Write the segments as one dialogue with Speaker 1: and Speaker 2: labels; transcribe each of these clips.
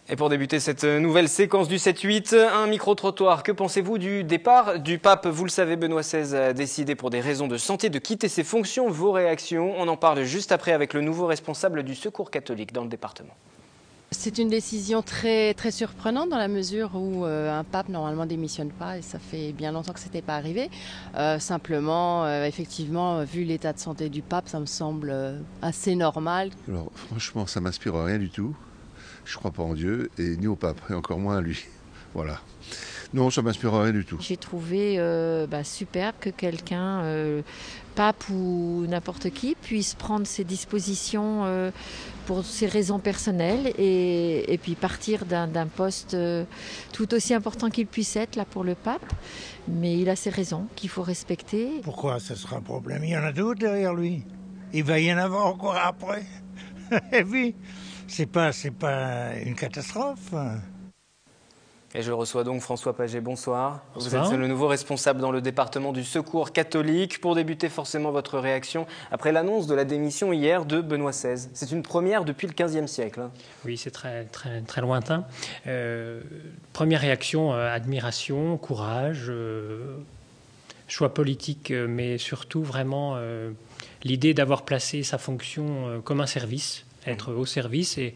Speaker 1: Et pour débuter cette nouvelle séquence du 7-8, un micro-trottoir. Que pensez-vous du départ du pape? Vous le savez, Benoît XVI a décidé pour des raisons de santé de quitter ses fonctions. Vos réactions? On en parle juste après avec le nouveau responsable du Secours catholique dans le département.
Speaker 2: C'est une décision très, très surprenante dans la mesure où un pape normalement démissionne pas et ça fait bien longtemps que ce n'était pas arrivé. Simplement, effectivement, vu l'état de santé du pape, ça me semble assez normal.
Speaker 3: Alors franchement, ça m'inspire rien du tout. Je ne crois pas en Dieu et ni au pape, et encore moins à lui. Voilà. Non, ça m'inspire rien du tout.
Speaker 4: J'ai trouvé superbe que quelqu'un, pape ou n'importe qui, puisse prendre ses dispositions pour ses raisons personnelles et puis partir d'un poste tout aussi important qu'il puisse être là pour le pape. Mais il a ses raisons qu'il faut respecter.
Speaker 5: Pourquoi ce sera un problème? Il y en a d'autres derrière lui. Il va y en avoir encore après. Et puis, c'est pas une catastrophe.
Speaker 1: Et je reçois donc François Paget, bonsoir.
Speaker 6: Bonsoir.
Speaker 1: Vous êtes le nouveau responsable dans le département du Secours catholique. Pour débuter, forcément, votre réaction après l'annonce de la démission hier de Benoît XVI. C'est une première depuis le XVe siècle.
Speaker 6: Oui, c'est très, très, très lointain. Première réaction, admiration, courage, choix politique, mais surtout vraiment l'idée d'avoir placé sa fonction comme un service, être au service et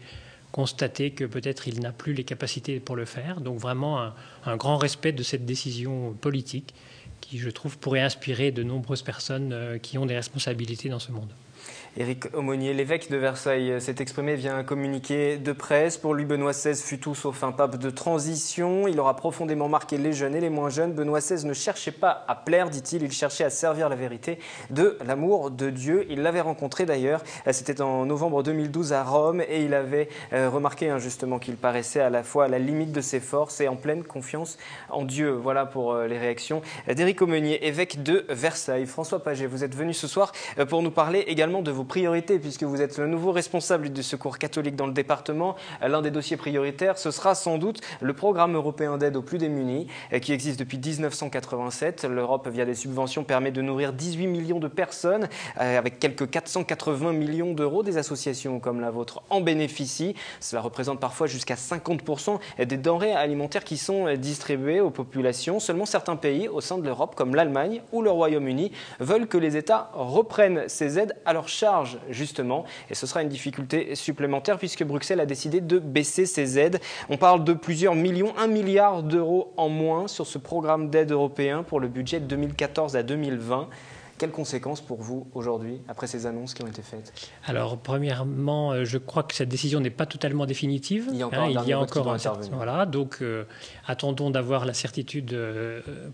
Speaker 6: constater que peut-être il n'a plus les capacités pour le faire. Donc vraiment un grand respect de cette décision politique qui, je trouve, pourrait inspirer de nombreuses personnes qui ont des responsabilités dans ce monde.
Speaker 1: Éric Aumonier, l'évêque de Versailles, s'est exprimé via un communiqué de presse. Pour lui, Benoît XVI fut tout sauf un pape de transition. Il aura profondément marqué les jeunes et les moins jeunes. Benoît XVI ne cherchait pas à plaire, dit-il. Il cherchait à servir la vérité de l'amour de Dieu. Il l'avait rencontré d'ailleurs. C'était en novembre 2012 à Rome et il avait remarqué justement qu'il paraissait à la fois à la limite de ses forces et en pleine confiance en Dieu. Voilà pour les réactions d'Éric Aumonier, évêque de Versailles. François Paget, vous êtes venu ce soir pour nous parler également de vos priorités, puisque vous êtes le nouveau responsable du Secours catholique dans le département. L'un des dossiers prioritaires, ce sera sans doute le programme européen d'aide aux plus démunis, qui existe depuis 1987. L'Europe, via des subventions, permet de nourrir 18 millions de personnes, avec quelques 480 millions d'euros. Des associations comme la vôtre en bénéficient. Cela représente parfois jusqu'à 50% des denrées alimentaires qui sont distribuées aux populations. Seulement certains pays au sein de l'Europe, comme l'Allemagne ou le Royaume-Uni, veulent que les États reprennent ces aides à leur charge, justement, et ce sera une difficulté supplémentaire puisque Bruxelles a décidé de baisser ses aides. On parle de plusieurs millions, 1 milliard d'euros en moins sur ce programme d'aide européen pour le budget 2014 à 2020. Quelles conséquences pour vous aujourd'hui, après ces annonces qui ont été faites?
Speaker 6: Alors, premièrement, je crois que cette décision n'est pas totalement définitive.
Speaker 1: Il y a encore un certain...
Speaker 6: Voilà, donc attendons d'avoir la certitude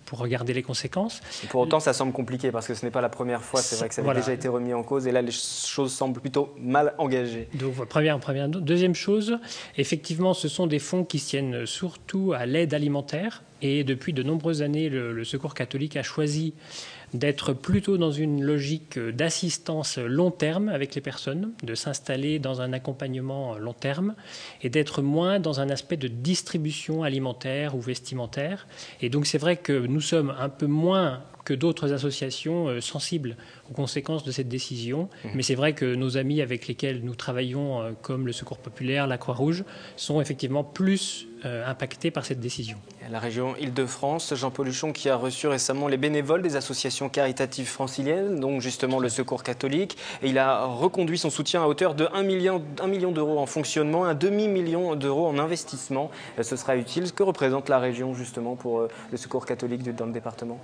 Speaker 6: pour regarder les conséquences.
Speaker 1: Et pour autant, ça semble compliqué parce que ce n'est pas la première fois. C'est vrai que ça avait déjà été remis en cause et là, les choses semblent plutôt mal engagées.
Speaker 6: Donc, première. Deuxième chose, effectivement, ce sont des fonds qui tiennent surtout à l'aide alimentaire et depuis de nombreuses années, le Secours catholique a choisi d'être plutôt dans une logique d'assistance long terme avec les personnes, de s'installer dans un accompagnement long terme et d'être moins dans un aspect de distribution alimentaire ou vestimentaire. Et donc c'est vrai que nous sommes un peu moins que d'autres associations sensibles aux conséquences de cette décision. Mais c'est vrai que nos amis avec lesquels nous travaillons, comme le Secours populaire, la Croix-Rouge, sont effectivement plus impactés par cette décision.
Speaker 1: La région Île-de-France, Jean-Paul Huchon qui a reçu récemment les bénévoles des associations caritatives franciliennes, donc justement le Secours catholique, et il a reconduit son soutien à hauteur de 1 million d'euros en fonctionnement, un demi-million d'euros en investissement. Ce sera utile. Que représente la région justement pour le Secours catholique dans le département ?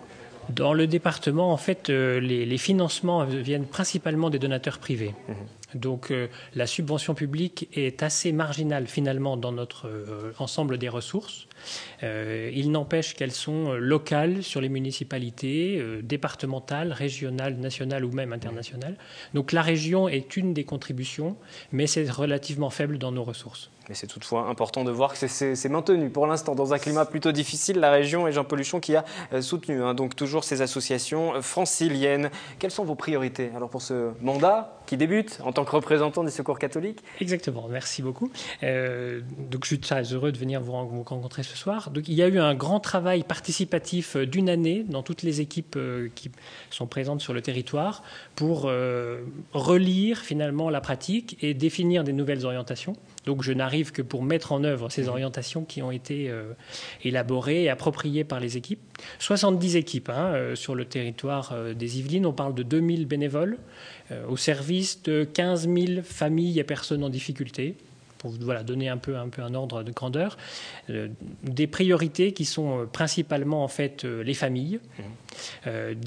Speaker 6: Dans le département, en fait, les financements viennent principalement des donateurs privés. Donc la subvention publique est assez marginale finalement dans notre ensemble des ressources. Il n'empêche qu'elles sont locales sur les municipalités, départementales, régionales, nationales ou même internationales. Donc la région est une des contributions, mais c'est relativement faible dans nos ressources.
Speaker 1: Mais c'est toutefois important de voir que c'est maintenu pour l'instant dans un climat plutôt difficile. La région et Jean-Paul Huchon qui a soutenu donc toujours ces associations franciliennes. Quelles sont vos priorités alors pour ce mandat qui débute en tant que représentant du Secours catholique.
Speaker 6: Exactement, merci beaucoup. Donc je suis très heureux de venir vous rencontrer ce soir. Donc, il y a eu un grand travail participatif d'une année dans toutes les équipes qui sont présentes sur le territoire pour relire finalement la pratique et définir des nouvelles orientations. Donc je n'arrive que pour mettre en œuvre ces orientations qui ont été élaborées et appropriées par les équipes. 70 équipes sur le territoire des Yvelines. On parle de 2000 bénévoles au service de 15 000 familles et personnes en difficulté. Pour vous donner un peu un ordre de grandeur, des priorités qui sont principalement en fait les familles,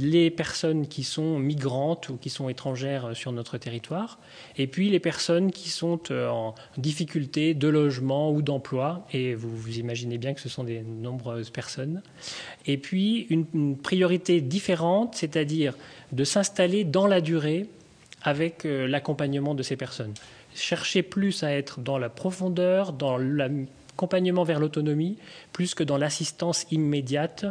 Speaker 6: les personnes qui sont migrantes ou qui sont étrangères sur notre territoire, et puis les personnes qui sont en difficulté de logement ou d'emploi, et vous imaginez bien que ce sont des nombreuses personnes. Et puis une priorité différente, c'est-à-dire de s'installer dans la durée avec l'accompagnement de ces personnes. Chercher plus à être dans la profondeur, dans l'accompagnement vers l'autonomie, plus que dans l'assistance immédiate,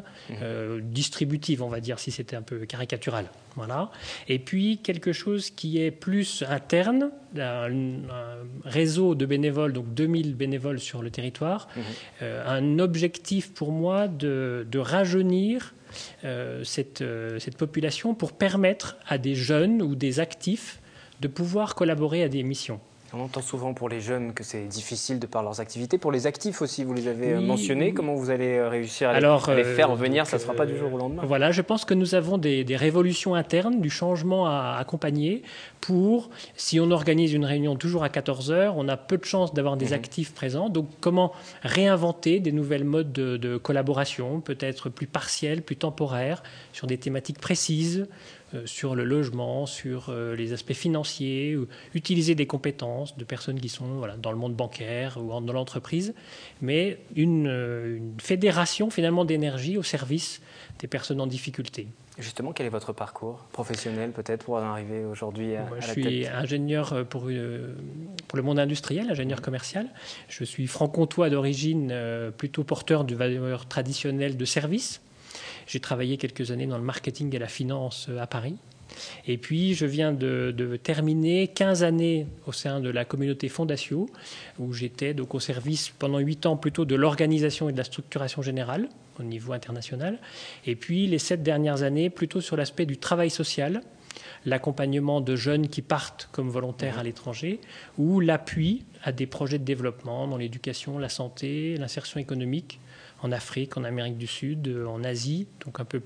Speaker 6: distributive, on va dire, si c'était un peu caricatural. Voilà. Et puis, quelque chose qui est plus interne, un réseau de bénévoles, donc 2000 bénévoles sur le territoire, un objectif pour moi de rajeunir cette population pour permettre à des jeunes ou des actifs de pouvoir collaborer à des missions.
Speaker 1: On entend souvent pour les jeunes que c'est difficile de par leurs activités. Pour les actifs aussi, vous les avez mentionnés. Comment vous allez réussir à les faire venir? Ça ne sera pas du jour au lendemain.
Speaker 6: Voilà, je pense que nous avons des révolutions internes, du changement à accompagner pour, si on organise une réunion toujours à 14h, on a peu de chances d'avoir des actifs présents. Donc, comment réinventer des nouvelles modes de collaboration, peut-être plus partielles, plus temporaires, sur des thématiques précises, sur le logement, sur les aspects financiers, utiliser des compétences de personnes qui sont dans le monde bancaire ou dans l'entreprise, mais une fédération finalement d'énergie au service des personnes en difficulté.
Speaker 1: Justement, quel est votre parcours professionnel peut-être pour en arriver aujourd'hui à la tête?
Speaker 6: Je suis ingénieur pour le monde industriel, ingénieur commercial. Je suis franc-comtois d'origine, plutôt porteur de valeurs traditionnelles de service. J'ai travaillé quelques années dans le marketing et la finance à Paris. Et puis, je viens de terminer 15 années au sein de la communauté Fondatio, où j'étais donc au service pendant 8 ans plutôt de l'organisation et de la structuration générale au niveau international. Et puis, les 7 dernières années, plutôt sur l'aspect du travail social, l'accompagnement de jeunes qui partent comme volontaires à l'étranger, ou l'appui à des projets de développement dans l'éducation, la santé, l'insertion économique, en Afrique, en Amérique du Sud, en Asie, donc un peu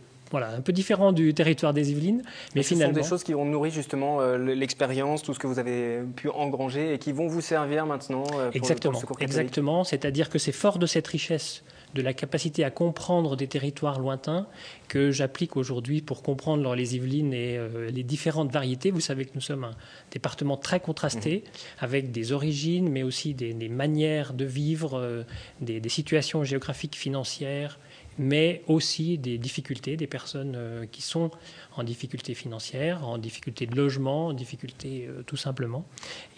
Speaker 6: différent du territoire des Yvelines. Mais finalement,
Speaker 1: ce sont des choses qui ont nourri justement l'expérience, tout ce que vous avez pu engranger et qui vont vous servir maintenant pour le Secours catholique.
Speaker 6: Exactement, c'est-à-dire que c'est fort de cette richesse, de la capacité à comprendre des territoires lointains que j'applique aujourd'hui pour comprendre les Yvelines et les différentes variétés. Vous savez que nous sommes un département très contrasté, avec des origines, mais aussi des manières de vivre, des situations géographiques, financières, mais aussi des difficultés, des personnes qui sont en difficulté financière, en difficulté de logement, en difficulté tout simplement.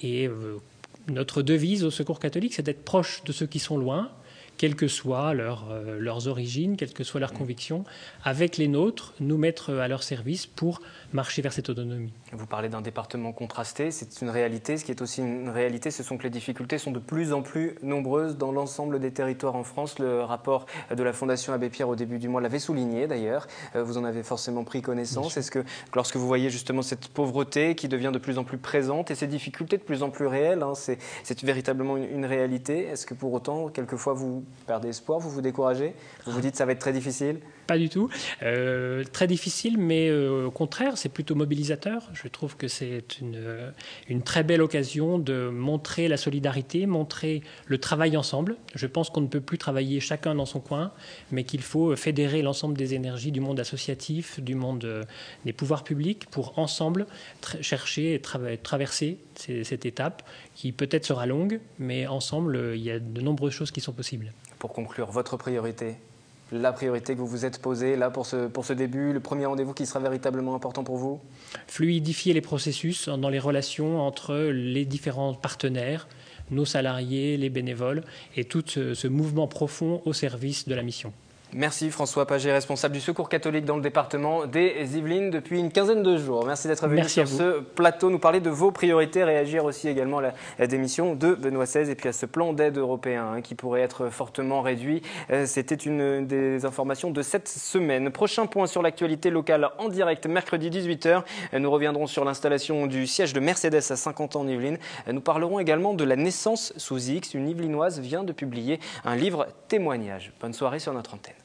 Speaker 6: Et notre devise au Secours catholique, c'est d'être proche de ceux qui sont loin, quelles que soient leurs origines, quelles que soient leurs convictions, avec les nôtres, nous mettre à leur service pour marcher vers cette autonomie.
Speaker 1: Vous parlez d'un département contrasté, c'est une réalité. Ce qui est aussi une réalité, ce sont que les difficultés sont de plus en plus nombreuses dans l'ensemble des territoires en France. Le rapport de la Fondation Abbé Pierre au début du mois l'avait souligné d'ailleurs. Vous en avez forcément pris connaissance. Est-ce que lorsque vous voyez justement cette pauvreté qui devient de plus en plus présente et ces difficultés de plus en plus réelles, c'est véritablement une réalité. Est-ce que pour autant, quelquefois, vous perdez espoir, vous vous découragez? Vous vous dites que ça va être très difficile?
Speaker 6: Pas du tout. Très difficile, mais au contraire, c'est plutôt mobilisateur. Je trouve que c'est une très belle occasion de montrer la solidarité, montrer le travail ensemble. Je pense qu'on ne peut plus travailler chacun dans son coin, mais qu'il faut fédérer l'ensemble des énergies du monde associatif, du monde des pouvoirs publics, pour ensemble chercher et traverser cette étape qui peut-être sera longue, mais ensemble, il y a de nombreuses choses qui sont possibles.
Speaker 1: Pour conclure, votre priorité? La priorité que vous vous êtes posée là pour ce début, le premier rendez-vous qui sera véritablement important pour vous?
Speaker 6: Fluidifier les processus dans les relations entre les différents partenaires, nos salariés, les bénévoles, et tout ce mouvement profond au service de la mission.
Speaker 1: Merci François Paget, responsable du Secours catholique dans le département des Yvelines depuis une quinzaine de jours. Merci d'être venu sur ce plateau nous parler de vos priorités, réagir aussi également à la démission de Benoît XVI et puis à ce plan d'aide européen qui pourrait être fortement réduit. C'était une des informations de cette semaine. Prochain point sur l'actualité locale en direct, mercredi 18h. Nous reviendrons sur l'installation du siège de Mercedes à Saint-Quentin en Yvelines. Nous parlerons également de la naissance sous X. Une Yvelinoise vient de publier un livre témoignage. Bonne soirée sur notre antenne.